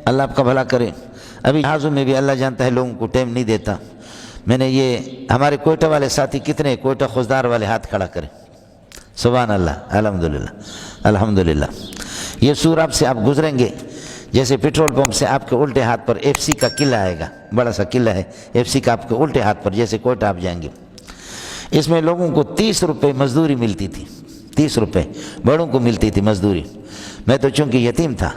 اللہ آپ کا بھلا کرے. ابھی جہازوں میں بھی اللہ جانتا ہے لوگوں کو ٹائم نہیں دیتا. میں نے یہ ہمارے کوئٹہ والے ساتھی کتنے کوئٹہ خوزدار والے ہاتھ کھڑا کریں. سبحان اللہ الحمدللہ الحمدللہ. یہ سور آپ سے آپ گزریں گے جیسے پیٹرول پمپ سے آپ کے الٹے ہاتھ پر ایف سی کا قلعہ آئے گا, بڑا سا قلعہ ہے ایف سی کا آپ کے الٹے ہاتھ پر, جیسے کوئٹہ آپ جائیں گے. اس میں لوگوں کو 30 روپے مزدوری ملتی تھی, 30 روپے بڑوں کو ملتی تھی مزدوری. میں تو چونکہ یتیم تھا,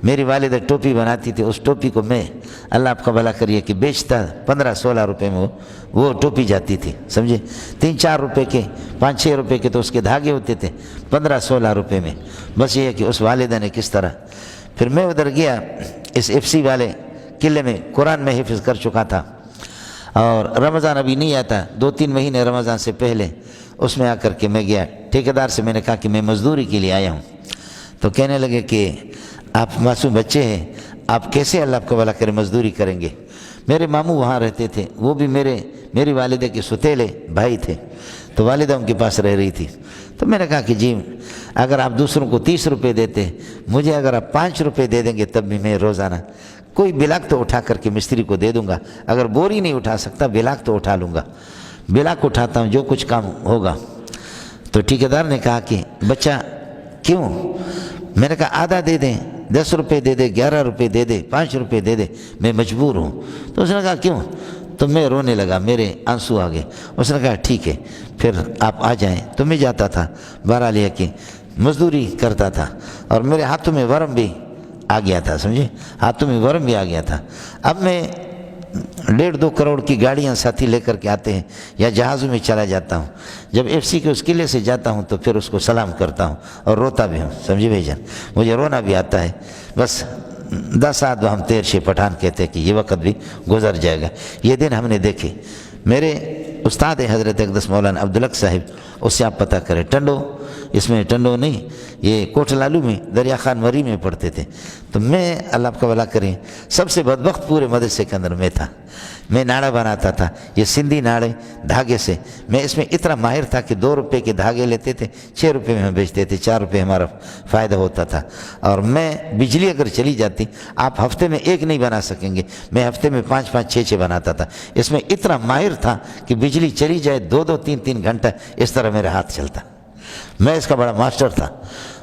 میری والدہ ٹوپی بناتی تھی, اس ٹوپی کو میں اللہ آپ کا بھلا کریے کہ بیچتا 15-16 روپے میں وہ ٹوپی جاتی تھی, سمجھے. 3-4 روپے کے 5-6 روپے کے تو اس کے دھاگے ہوتے تھے, 15-16 روپے میں. بس یہ ہے کہ اس والدہ نے کس طرح. پھر میں ادھر گیا اس ایف سی والے قلعے میں, قرآن میں حفظ کر چکا تھا, اور رمضان ابھی نہیں آتا, 2-3 مہینے رمضان سے پہلے اس میں آ کر کے میں گیا ٹھیکیدار سے. میں نے کہا کہ میں مزدوری کے لیے آیا ہوں. تو کہنے لگے کہ آپ معصوم بچے ہیں, آپ کیسے اللہ آپ کو بھلا کرے مزدوری کریں گے. میرے ماموں وہاں رہتے تھے, وہ بھی میری والدہ کے ستیلے بھائی تھے, تو والدہ ان کے پاس رہ رہی تھی. تو میں نے کہا کہ جی اگر آپ دوسروں کو 30 روپے دیتے, مجھے اگر آپ 5 روپے دے دیں گے تب بھی میں روزانہ کوئی بلاک تو اٹھا کر کے مستری کو دے دوں گا. اگر بوری نہیں اٹھا سکتا بلاک تو اٹھا لوں گا, بلاک اٹھاتا ہوں جو کچھ کام ہوگا. تو ٹھیکیدار نے کہا کہ بچہ کیوں. میں نے کہا آدھا دے دیں, 10 روپے دے دے, 11 روپے دے دے, 5 روپے دے دے, میں مجبور ہوں. تو اس نے کہا کیوں. تو میں رونے لگا, میرے آنسو آ گئے. اس نے کہا ٹھیک ہے پھر آپ آ جائیں. تو میں جاتا تھا, بہرحال یہ کہ مزدوری کرتا تھا, اور میرے ہاتھوں میں ورم بھی آ گیا تھا, سمجھے, ہاتھوں میں ورم بھی آ گیا تھا. اب میں 1.5-2 کروڑ کی گاڑیاں ساتھی لے کر کے آتے ہیں, یا جہازوں میں چلا جاتا ہوں. جب ایف سی کے اس قلعے سے جاتا ہوں تو پھر اس کو سلام کرتا ہوں اور روتا بھی ہوں, سمجھے بھائی جان, مجھے رونا بھی آتا ہے. بس 10 آدھ ہم تیر شے پٹھان کہتے ہیں کہ یہ وقت بھی گزر جائے گا. یہ دن ہم نے دیکھے. میرے استاد حضرت اقدس مولانا عبدالحق صاحب, اس سے آپ پتہ کریں, ٹنڈو, اس میں ٹنڈو نہیں, یہ کوٹ لالو میں دریا خان مری میں پڑھتے تھے. تو میں اللہ آپ کا بھلا کریں سب سے بدبخت پورے مدرسے کے اندر میں تھا. میں ناڑا بناتا تھا, یہ سندھی ناڑے دھاگے سے. میں اس میں اتنا ماہر تھا کہ 2 روپے کے دھاگے لیتے تھے, 6 روپے میں ہم بیچتے تھے, 4 روپے ہمارا فائدہ ہوتا تھا. اور میں بجلی اگر چلی جاتی, آپ ہفتے میں 1 نہیں بنا سکیں گے, میں ہفتے میں 5-5 6-6 بناتا تھا. اس میں اتنا ماہر تھا کہ بجلی چلی جائے 2-2 3-3 گھنٹہ اس طرح میرا ہاتھ چلتا. میں اس کا بڑا ماسٹر تھا.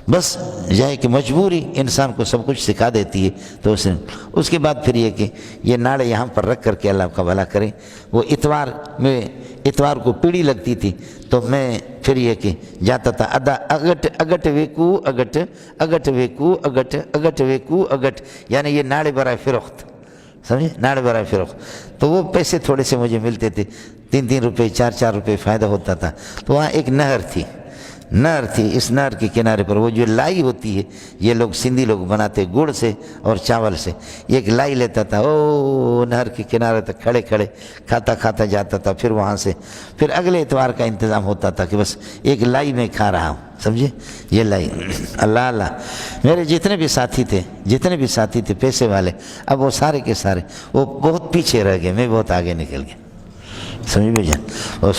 بس یہ ہے کہ مجبوری انسان کو سب کچھ سکھا دیتی ہے. تو اس کے بعد پھر یہ کہ یہ ناڑے یہاں پر رکھ کر کے اللہ کا بھلا کرے. وہ اتوار کو پیڑی لگتی تھی, تو میں پھر یہ کہ جاتا تھا ادا اگٹ ویکو اگٹ اگٹ ویکو اگٹ اگٹ ویکو اگٹ, یعنی یہ ناڑے برائے فروخت, سمجھے, ناڑے برائے فروخت. تو وہ پیسے تھوڑے سے مجھے ملتے تھے, 3-3 روپے 4-4 روپے فائدہ ہوتا تھا. تو وہاں ایک نہر تھی, اس نہر کے کنارے پر وہ جو لائی ہوتی ہے, یہ لوگ سندھی لوگ بناتے گڑ سے اور چاول سے. ایک لائی لیتا تھا, او نہر کے کنارے تک کھڑے کھاتا جاتا تھا. پھر وہاں سے پھر اگلے اتوار کا انتظام ہوتا تھا کہ بس ایک لائی میں کھا رہا ہوں, سمجھے, یہ لائی. اللہ اللہ, میرے جتنے بھی ساتھی تھے پیسے والے, اب وہ سارے کے سارے وہ بہت پیچھے رہ گئے, میں بہت آگے نکل گیا, سمجھ بھائی جان. اور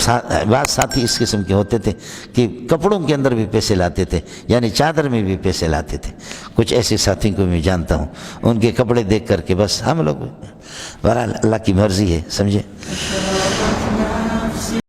بعض ساتھی اس قسم کے ہوتے تھے کہ کپڑوں کے اندر بھی پیسے لاتے تھے, یعنی چادر میں بھی پیسے لاتے تھے. کچھ ایسے ساتھی کو میں جانتا ہوں, ان کے کپڑے دیکھ کر کے بس ہم لوگ, بہرحال اللہ کی مرضی ہے, سمجھے.